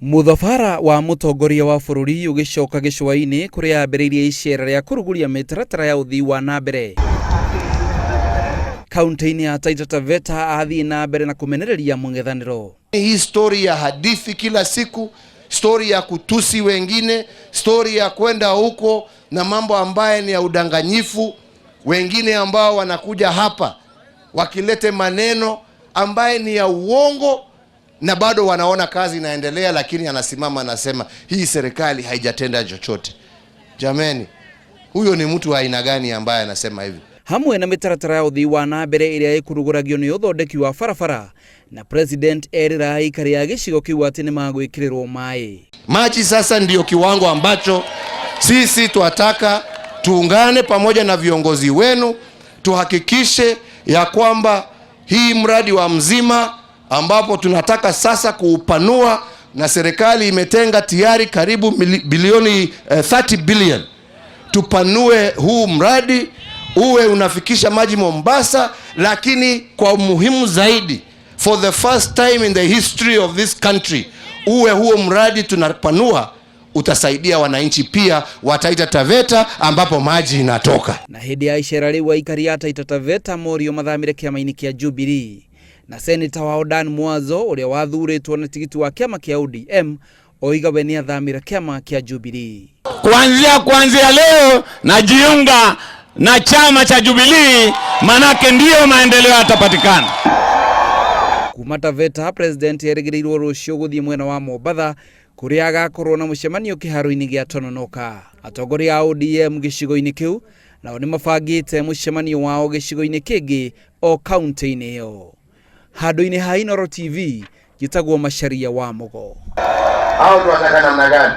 Muthofara wa mutongoria wa bururi ugicoka gicwaini kuria ambiriirie icera ria kuruguria mitaratara ya uthii wa nambere. Kaunti-ini ya Taita Taveta athii na mbere na kumenereria mung'ethaniro. Hii story ya hadithi kila siku, story ya kutusi wengine, story ya kwenda huko na mambo ambaye ni ya udanganyifu, wengine ambao wanakuja hapa wakilete maneno ambaye ni ya uongo na bado wanaona kazi inaendelea, lakini anasimama anasema hii serikali haijatenda chochote. Jameni, huyo ni mtu wa aina gani ambaye anasema hivi? Hamwe na mitaratara ya uthii wa nambere iria ikuruguragio ni uthondeki wa barabara, na president erira aikari a gicigo kiu ati ni magwikirirwo mai. Maji sasa ndio kiwango ambacho sisi tunataka tuungane pamoja na viongozi wenu tuhakikishe ya kwamba hii mradi wa Mzima ambapo tunataka sasa kuupanua, na serikali imetenga tayari karibu bilioni 30 billion tupanue huu mradi uwe unafikisha maji Mombasa, lakini kwa muhimu zaidi, for the first time in the history of this country, uwe huo mradi tunapanua utasaidia wananchi pia wa Taita Taveta ambapo maji inatoka. Na hindi ya icera riu aikari a Taita Taveta morio mathamire kiama-ini kia Jubilee, na seneta wa Dan Mwazo uria wathuritwo na tigiti wa kiama kia ODM oiga we ni athamire kiama kia Jubilee. Kuanzia leo najiunga na chama cha Jubilee, manake ndio maendeleo yatapatikana. Kuma Taveta, president erigirirwo rucio guthie mwena wa Mombatha kuria agakorwo na mucemanio kiharo-ini gia Tononoka. Atongoria a ODM gicigo-ini kiu nao ni mabangite mucemanio wao gicigo-ini kingi o kaunti-ini iyo. Handu-ini ha Inooro TV gitagwo Macharia wa Mogo. Hao tunataka namna gani?